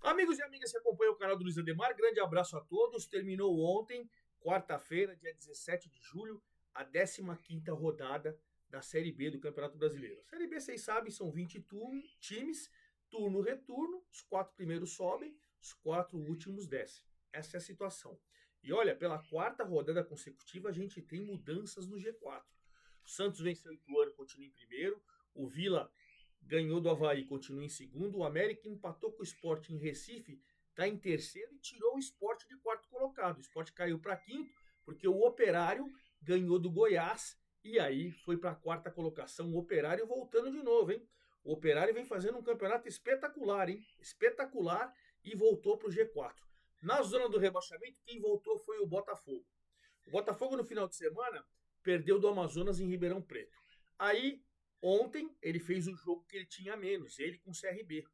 Amigos e amigas que acompanham o canal do Luiz Ademar, grande abraço a todos. Terminou ontem, quarta-feira, dia 17 de julho, a 15ª rodada da Série B do Campeonato Brasileiro. Série B, vocês sabem, são 20 times, turno-retorno, os 4 primeiros sobem, os 4 últimos descem. Essa é a situação. E olha, pela quarta rodada consecutiva, a gente tem mudanças no G4. O Santos venceu o Ituano, continua em primeiro. O Vila ganhou do Avaí, continua em segundo. O América empatou com o Sport em Recife, está em terceiro e tirou o Sport de quarto colocado. O Sport caiu para quinto, porque o Operário ganhou do Goiás e aí foi para a quarta colocação. O Operário voltando de novo, hein? O Operário vem fazendo um campeonato espetacular, hein? Espetacular e voltou para o G4. Na zona do rebaixamento, quem voltou foi o Botafogo. O Botafogo no final de semana perdeu do Amazonas em Ribeirão Preto. Aí ontem ele fez o jogo que ele tinha menos, ele com o CRB.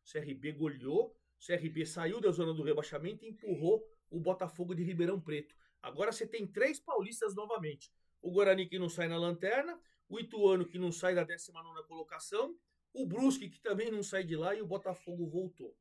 O CRB goleou, o CRB saiu da zona do rebaixamento e empurrou o Botafogo de Ribeirão Preto. Agora você tem 3 paulistas novamente. O Guarani que não sai na lanterna, o Ituano que não sai da 19ª colocação, o Brusque que também não sai de lá e o Botafogo voltou.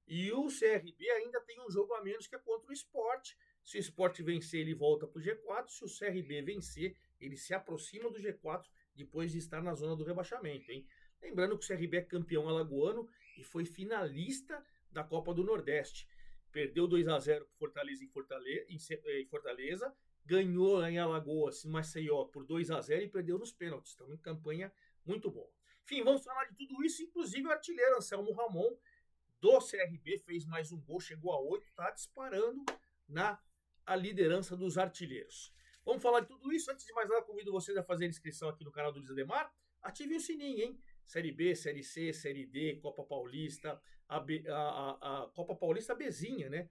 E o CRB ainda tem um jogo a menos que é contra o Sport. Se o Sport vencer, ele volta para o G4. Se o CRB vencer, ele se aproxima do G4 depois de estar na zona do rebaixamento, hein? Lembrando que o CRB é campeão alagoano e foi finalista da Copa do Nordeste. Perdeu 2-0 para Fortaleza em Fortaleza, ganhou em Alagoas, em Maceió, por 2-0 e perdeu nos pênaltis. Então, uma campanha muito boa. Enfim, vamos falar de tudo isso, inclusive o artilheiro Anselmo Ramon, do CRB, fez mais um gol, chegou a 8, está disparando na liderança dos artilheiros. Vamos falar de tudo isso. Antes de mais nada, convido vocês a fazer inscrição aqui no canal do Luiz Ademar. Ativem o sininho, hein? Série B, Série C, Série D, Copa Paulista, a Copa Paulista Bzinha, né?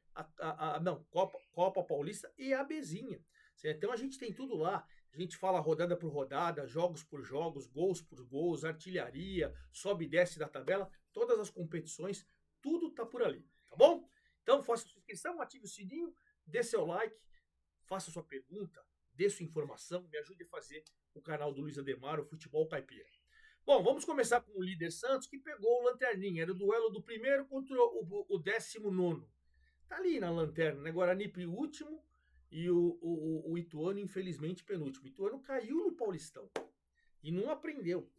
Copa Paulista e a Bzinha. Então a gente tem tudo lá. A gente fala rodada por rodada, jogos por jogos, gols por gols, artilharia, sobe e desce da tabela, todas as competições, tudo tá por ali, tá bom? Então faça sua inscrição, ative o sininho, dê seu like, faça sua pergunta, dê sua informação, me ajude a fazer o canal do Luiz Ademar, o Futebol Caipira. Bom, vamos começar com o líder Santos, que pegou o Lanterninha. Era o duelo do primeiro contra o 19º. Tá ali na lanterna, né? Guarani último e o Ituano, infelizmente, penúltimo. O Ituano caiu no Paulistão e não aprendeu.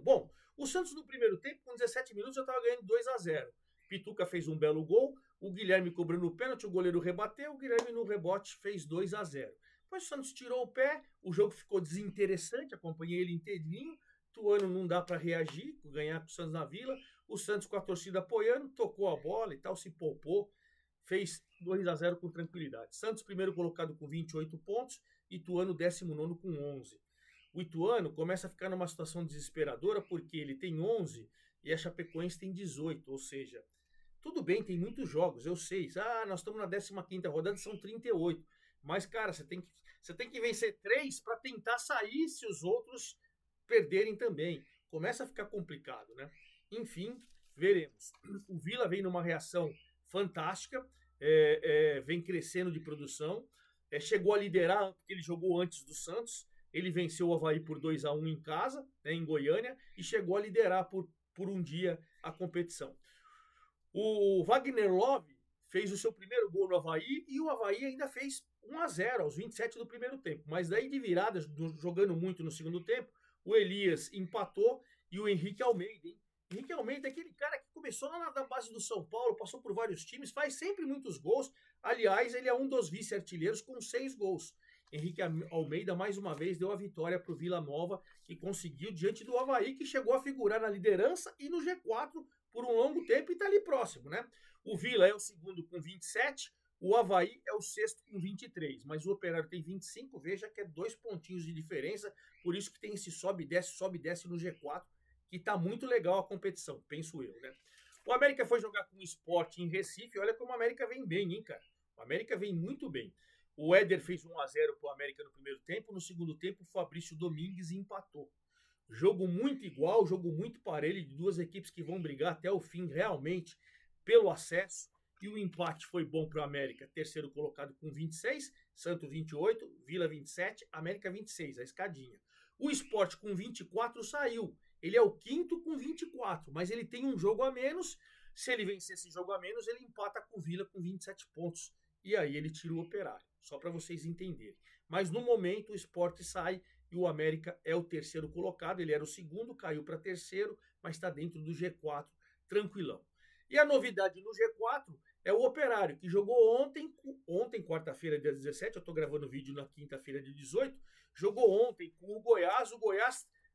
Bom, o Santos no primeiro tempo, com 17 minutos, já estava ganhando 2-0. Pituca fez um belo gol, o Guilherme cobrando o pênalti, o goleiro rebateu, o Guilherme no rebote fez 2-0. Depois o Santos tirou o pé, o jogo ficou desinteressante, acompanhei ele inteirinho. Ituano não dá para reagir, ganhar com o Santos na Vila. O Santos com a torcida apoiando, tocou a bola e tal, se poupou, fez 2-0 com tranquilidade. Santos primeiro colocado com 28 pontos, Ituano 19º com 11. O Ituano começa a ficar numa situação desesperadora porque ele tem 11 e a Chapecoense tem 18, ou seja, tudo bem, tem muitos jogos, eu sei. Nós estamos na 15ª rodada, são 38. Mas, cara, você tem que vencer 3 para tentar sair se os outros perderem também. Começa a ficar complicado, né? Enfim, veremos. O Vila vem numa reação fantástica, vem crescendo de produção, chegou a liderar, porque ele jogou antes do Santos, ele venceu o Avaí por 2-1 em casa, né, em Goiânia, e chegou a liderar por um dia a competição. O Wagner Love fez o seu primeiro gol no Avaí e o Avaí ainda fez 1-0 aos 27 do primeiro tempo. Mas daí de virada, jogando muito no segundo tempo, o Elias empatou e o Henrique Almeida, hein? Henrique Almeida é aquele cara que começou lá na base do São Paulo, passou por vários times, faz sempre muitos gols. Aliás, ele é um dos vice-artilheiros com 6 gols. Henrique Almeida, mais uma vez, deu a vitória para o Vila Nova, que conseguiu diante do Avaí, que chegou a figurar na liderança e no G4 por um longo tempo e está ali próximo, né? O Vila é o segundo com 27, o Avaí é o sexto com 23, mas o Operário tem 25, veja que é 2 pontinhos de diferença, por isso que tem esse sobe e desce no G4, que está muito legal a competição, penso eu, né? O América foi jogar com o Sport em Recife, olha como o América vem bem, hein, cara? O América vem muito bem. O Éder fez 1-0 para o América no primeiro tempo, no segundo tempo o Fabrício Domingues empatou. Jogo muito igual, jogo muito parelho, de duas equipes que vão brigar até o fim realmente pelo acesso. E o empate foi bom para o América, terceiro colocado com 26, Santos 28, Vila 27, América 26, a escadinha. O Sport com 24 saiu, ele é o quinto com 24, mas ele tem um jogo a menos. Se ele vencer esse jogo a menos, ele empata com o Vila com 27 pontos. E aí ele tira o Operário, só para vocês entenderem. Mas no momento o Sport sai e o América é o terceiro colocado. Ele era o segundo, caiu para terceiro, mas está dentro do G4, tranquilão. E a novidade no G4 é o Operário, que jogou ontem, quarta-feira, dia 17, eu estou gravando o vídeo na quinta-feira, dia 18, jogou ontem com o Goiás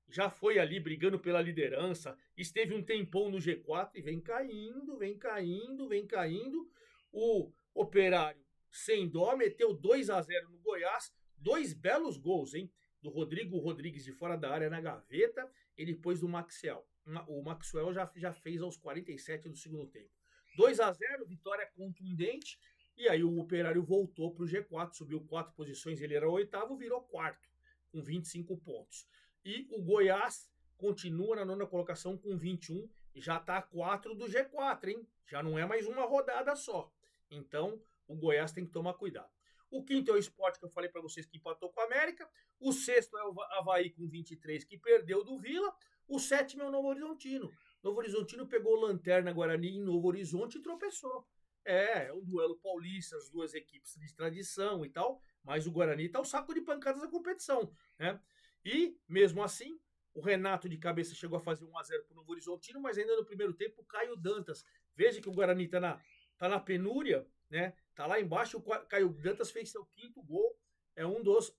já foi ali brigando pela liderança, esteve um tempão no G4 e vem caindo, vem caindo, vem caindo. O Operário, sem dó, meteu 2-0 no Goiás, 2 belos gols, hein? Do Rodrigo Rodrigues de fora da área na gaveta e depois do Maxwell. O Maxwell já fez aos 47 do segundo tempo. 2-0, vitória contundente, e aí o Operário voltou para o G4, subiu 4 posições, ele era o oitavo, virou quarto, com 25 pontos. E o Goiás continua na nona colocação com 21, e já está a 4 do G4, hein? Já não é mais uma rodada só. Então, o Goiás tem que tomar cuidado. O quinto é o Sport, que eu falei para vocês que empatou com a América. O sexto é o Avaí com 23, que perdeu do Vila. O sétimo é o Novo Horizontino. Novo Horizontino pegou Lanterna Guarani em Novo Horizonte e tropeçou. É um duelo paulista, as duas equipes de tradição e tal, mas o Guarani tá o saco de pancadas da competição, né? E, mesmo assim, o Renato de cabeça chegou a fazer 1-0 pro Novo Horizontino, mas ainda no primeiro tempo o Caio Dantas. Veja que o Guarani tá na penúria, né? Tá lá embaixo, o Caio Dantas fez seu quinto gol. É um dos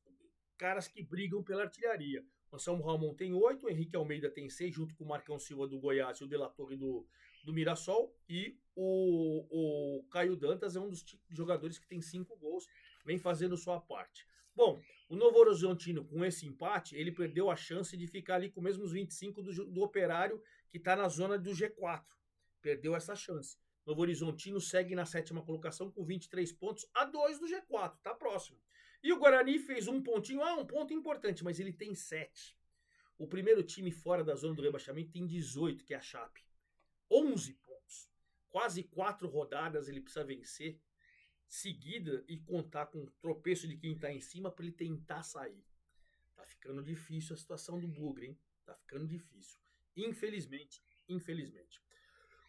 caras que brigam pela artilharia. O Anselmo Ramon tem 8, o Henrique Almeida tem 6, junto com o Marcão Silva do Goiás e o De La Torre do Mirassol. E o Caio Dantas é um dos jogadores que tem 5 gols, vem fazendo sua parte. Bom, o Novo Horizontino, com esse empate, ele perdeu a chance de ficar ali com os mesmos 25 do Operário, que está na zona do G4. Perdeu essa chance. Novo Horizontino segue na sétima colocação com 23 pontos, a 2 do G4, tá próximo. E o Guarani fez um pontinho, um ponto importante, mas ele tem 7. O primeiro time fora da zona do rebaixamento tem 18, que é a Chape. 11 pontos. Quase 4 rodadas ele precisa vencer seguida e contar com o tropeço de quem está em cima para ele tentar sair. Tá ficando difícil a situação do Bugre, hein? Tá ficando difícil. Infelizmente.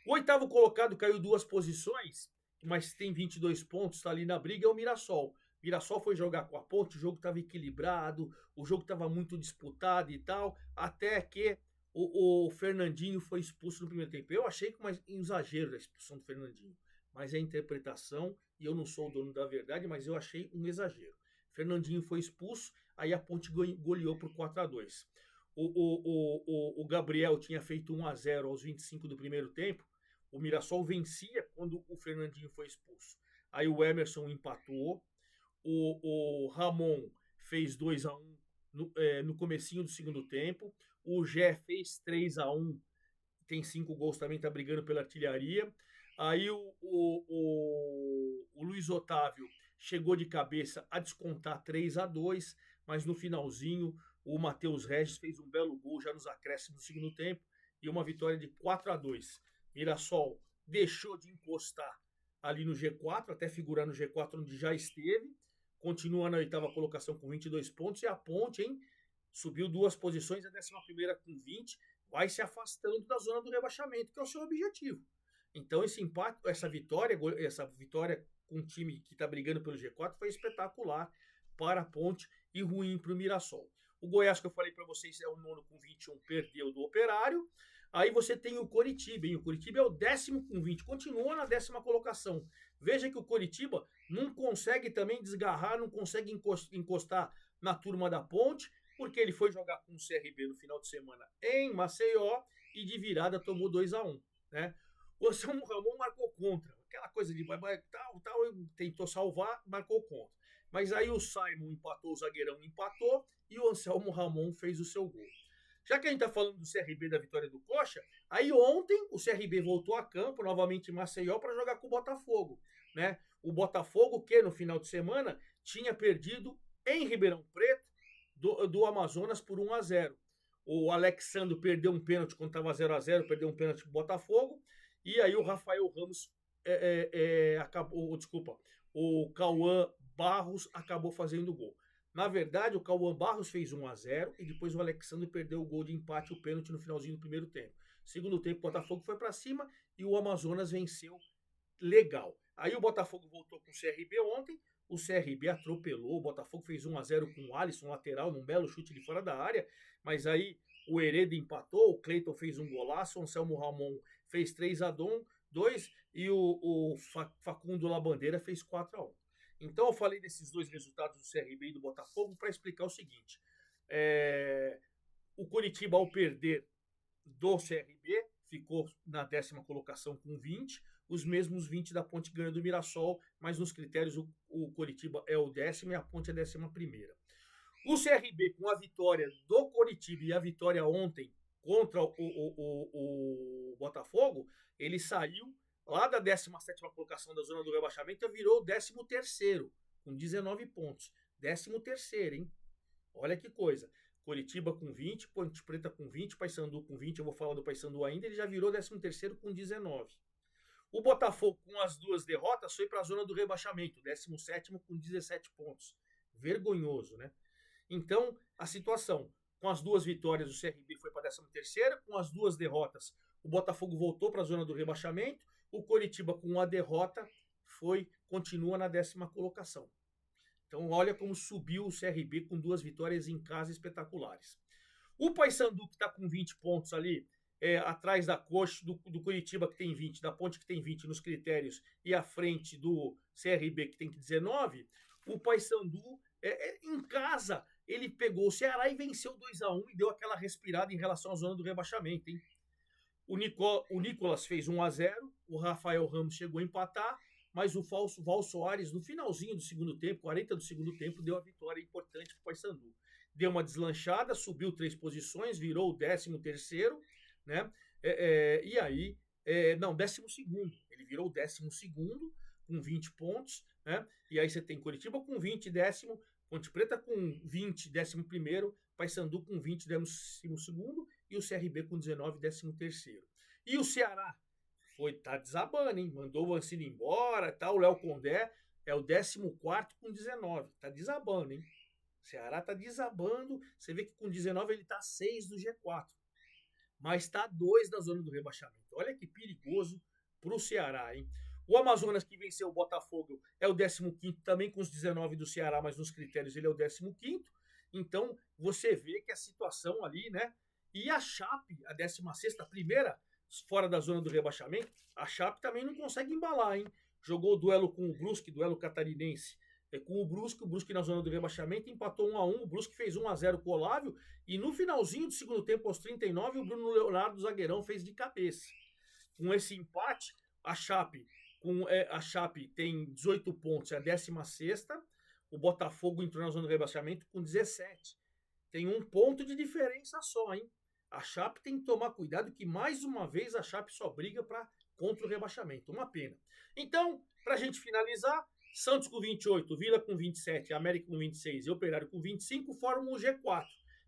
O oitavo colocado caiu 2 posições, mas tem 22 pontos, tá ali na briga, é o Mirassol. Mirassol foi jogar com a Ponte, o jogo estava equilibrado, o jogo estava muito disputado e tal, até que o Fernandinho foi expulso no primeiro tempo. Eu achei um exagero da expulsão do Fernandinho, mas é interpretação e eu não sou o dono da verdade, mas eu achei um exagero. Fernandinho foi expulso, aí a Ponte goleou por 4-2. O Gabriel tinha feito 1-0 aos 25 do primeiro tempo, o Mirassol vencia quando o Fernandinho foi expulso. Aí o Emerson empatou, o Ramon fez 2-1 no comecinho do segundo tempo, o Gé fez 3-1, tem 5 gols também, tá brigando pela artilharia. Aí o Luiz Otávio chegou de cabeça a descontar 3-2, mas no finalzinho o Matheus Regis fez um belo gol já nos acréscimos do segundo tempo e uma vitória de 4-2. Mirassol deixou de encostar ali no G4, até figurar no G4 onde já esteve, continua na oitava colocação com 22 pontos e a Ponte, hein, subiu 2 posições, a 11ª com 20, vai se afastando da zona do rebaixamento, que é o seu objetivo. Então esse empate, essa vitória com um time que está brigando pelo G4 foi espetacular para a Ponte e ruim para o Mirassol. O Goiás, que eu falei para vocês, é o nono com 21, perdeu do Operário. Aí você tem o Coritiba, hein? O Coritiba é o 10º com 20, continua na 10ª colocação. Veja que o Coritiba não consegue também desgarrar, não consegue encostar na turma da Ponte, porque ele foi jogar com o CRB no final de semana em Maceió e de virada tomou 2-1, né? O Anselmo Ramon marcou contra, aquela coisa de tal, tentou salvar, marcou contra. Mas aí o Simon empatou, o zagueirão empatou e o Anselmo Ramon fez o seu gol. Já que a gente está falando do CRB, da vitória do Coxa, aí ontem o CRB voltou a campo, novamente em Maceió, para jogar com o Botafogo, né? O Botafogo, que no final de semana tinha perdido em Ribeirão Preto do Amazonas por 1-0. O Alexandre perdeu um pênalti quando estava 0-0, perdeu um pênalti para o Botafogo, e aí o Rafael Ramos o Cauã Barros acabou fazendo o gol. Na verdade, o Cauã Barros fez 1-0 e depois o Alexandre perdeu o gol de empate, o pênalti no finalzinho do primeiro tempo. Segundo tempo, o Botafogo foi para cima e o Amazonas venceu legal. Aí o Botafogo voltou com o CRB ontem, o CRB atropelou, o Botafogo fez 1-0 com o Alisson, lateral, num belo chute de fora da área, mas aí o Hereda empatou, o Cleiton fez um golaço, o Anselmo Ramon fez 3-2 e o Facundo Labandeira fez 4-1. Então eu falei desses dois resultados do CRB e do Botafogo para explicar o seguinte. O Coritiba, ao perder do CRB, ficou na 10ª colocação com 20, os mesmos 20 da Ponte ganha do Mirassol, mas nos critérios o Coritiba é o 10º e a Ponte é a 11ª. O CRB, com a vitória do Coritiba e a vitória ontem contra o Botafogo, ele saiu lá da 17ª colocação da zona do rebaixamento e virou o 13º, com 19 pontos. 13º, hein? Olha que coisa. Coritiba com 20, Ponte Preta com 20, Paysandu com 20, eu vou falar do Paysandu ainda, ele já virou 13º com 19. O Botafogo, com as duas derrotas, foi para a zona do rebaixamento, 17º com 17 pontos. Vergonhoso, né? Então, a situação, com as duas vitórias, o CRB foi para a 13ª, com as duas derrotas, o Botafogo voltou para a zona do rebaixamento, o Coritiba, com a derrota, continua na 10ª colocação. Então, olha como subiu o CRB com duas vitórias em casa espetaculares. O Paysandu, que está com 20 pontos ali, atrás da Coxa, do Coritiba, que tem 20, da Ponte, que tem 20 nos critérios, e à frente do CRB, que tem 19, o Paysandu, em casa, ele pegou o Ceará e venceu 2-1 e deu aquela respirada em relação à zona do rebaixamento, hein? O Nicolas fez 1-0, o Rafael Ramos chegou a empatar, mas o Val Soares, no finalzinho do segundo tempo, 40 do segundo tempo, deu a vitória importante para o Paysandu. Deu uma deslanchada, subiu 3 posições, virou o 13º, né? E aí, 12º. Ele virou o 12º com 20 pontos, né? E aí você tem Coritiba com 20, 10º, Ponte Preta com 20, 11º, Paysandu com 20, 12º e o CRB com 19, 13º. E o Ceará tá desabando, hein? Mandou o Mancini embora, tá? O Léo Condé é o 14º com 19. Tá desabando, hein? O Ceará tá desabando. Você vê que com 19 ele tá 6 do G4. Mas tá 2 da zona do rebaixamento. Olha que perigoso pro Ceará, hein? O Amazonas, que venceu o Botafogo, é o 15º, também com os 19 do Ceará, mas nos critérios ele é o 15º. Então, você vê que a situação ali, né? E a Chape, a 16ª, a primeira fora da zona do rebaixamento, a Chape também não consegue embalar, hein? Jogou o duelo com o Brusque, duelo catarinense, com o Brusque na zona do rebaixamento, empatou 1-1, o Brusque fez 1-0 com o Olávio, e no finalzinho do segundo tempo, aos 39, o Bruno Leonardo, zagueirão, fez de cabeça. Com esse empate, a Chape tem 18 pontos, é a 16ª, o Botafogo entrou na zona do rebaixamento com 17. Tem 1 ponto de diferença só, hein? A Chape tem que tomar cuidado que, mais uma vez, a Chape só briga contra o rebaixamento. Uma pena. Então, para a gente finalizar, Santos com 28, Vila com 27, América com 26 e Operário com 25 formam o G4.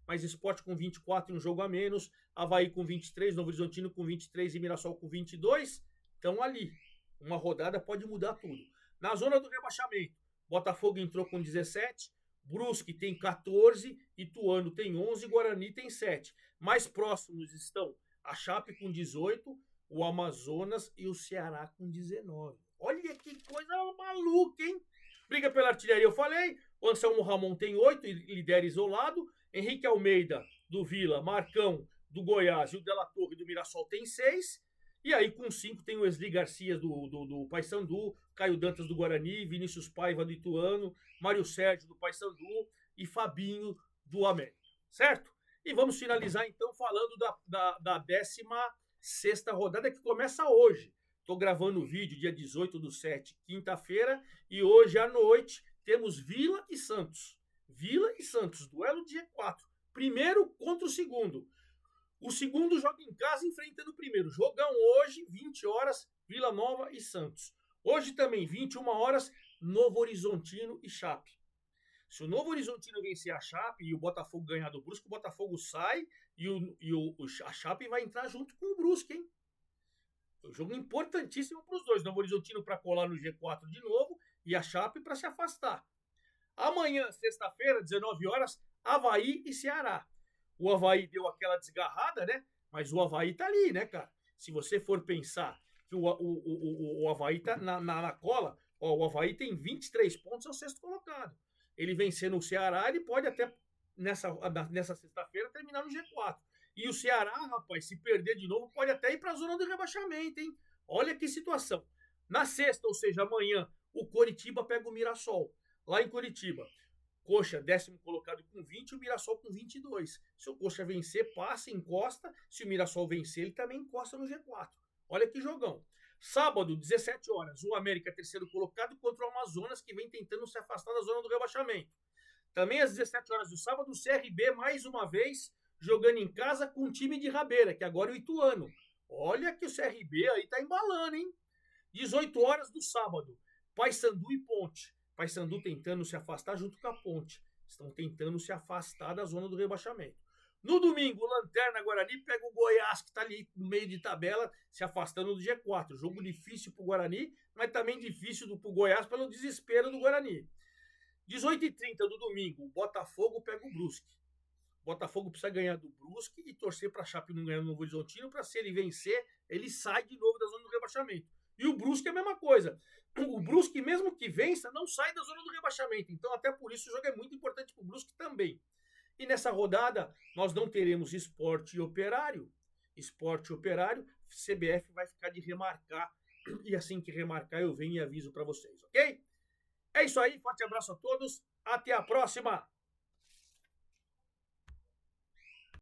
Mas Sport com 24 e um jogo a menos, Avaí com 23, Novo Horizontino com 23 e Mirassol com 22 estão ali. Uma rodada pode mudar tudo. Na zona do rebaixamento, Botafogo entrou com 17, Brusque tem 14, Ituano tem 11, Guarani tem 7. Mais próximos estão a Chape com 18, o Amazonas e o Ceará com 19. Olha que coisa maluca, hein? Briga pela artilharia, eu falei. O Anselmo Ramon tem 8 e lidera isolado. Henrique Almeida, do Vila, Marcão, do Goiás e o Della Torre, do Mirassol, tem 6. E aí, com 5, tem o Wesley Garcia, do Paysandu, Caio Dantas, do Guarani, Vinícius Paiva, do Ituano, Mário Sérgio, do Paysandu e Fabinho, do América. Certo? E vamos finalizar, então, falando da 16ª rodada, que começa hoje. Estou gravando o vídeo dia 18/7, quinta-feira, e hoje à noite temos Vila e Santos. Vila e Santos, duelo de G4. Primeiro contra o segundo. O segundo joga em casa enfrentando o primeiro. Jogão hoje, 20 horas, Vila Nova e Santos. Hoje também, 21 horas, Novo Horizontino e Chape. Se o Novo Horizontino vencer a Chape e o Botafogo ganhar do Brusque, o Botafogo sai e a Chape vai entrar junto com o Brusque, hein? Um jogo importantíssimo para os dois. Novo Horizontino para colar no G4 de novo e a Chape para se afastar. Amanhã, sexta-feira, 19 horas, Avaí e Ceará. O Avaí deu aquela desgarrada, né? Mas o Avaí tá ali, né, cara? Se você for pensar que o Avaí tá na cola. Ó, o Avaí tem 23 pontos, é o sexto colocado. Ele vencendo o Ceará, ele pode até, nessa sexta-feira, terminar no G4. E o Ceará, rapaz, se perder de novo, pode até ir para a zona do rebaixamento, hein? Olha que situação. Na sexta, ou seja, amanhã, o Coritiba pega o Mirassol, lá em Coritiba. Coxa, 10º colocado com 20, o Mirassol com 22. Se o Coxa vencer, passa, encosta. Se o Mirassol vencer, ele também encosta no G4. Olha que jogão. Sábado, 17 horas, o América, terceiro colocado, contra o Amazonas, que vem tentando se afastar da zona do rebaixamento. Também às 17 horas do sábado, o CRB, mais uma vez, jogando em casa com o time de rabeira, que agora é o Ituano. Olha que o CRB aí tá embalando, hein? 18 horas do sábado, Paysandu e Ponte. Paysandu tentando se afastar junto com a Ponte. Estão tentando se afastar da zona do rebaixamento. No domingo, o Lanterna Guarani pega o Goiás, que está ali no meio de tabela, se afastando do G4. Jogo difícil para o Guarani, mas também difícil para o Goiás pelo desespero do Guarani. 18h30 do domingo, o Botafogo pega o Brusque. O Botafogo precisa ganhar do Brusque e torcer para a Chape não ganhar no Novo Horizontino, para se ele vencer, ele sai de novo da zona do rebaixamento. E o Brusque é a mesma coisa. O Brusque, mesmo que vença, não sai da zona do rebaixamento. Então, até por isso, o jogo é muito importante para o Brusque também. E nessa rodada, nós não teremos Sport e Operário. Sport e Operário, CBF vai ficar de remarcar. E assim que remarcar, eu venho e aviso para vocês, ok? É isso aí, forte abraço a todos. Até a próxima!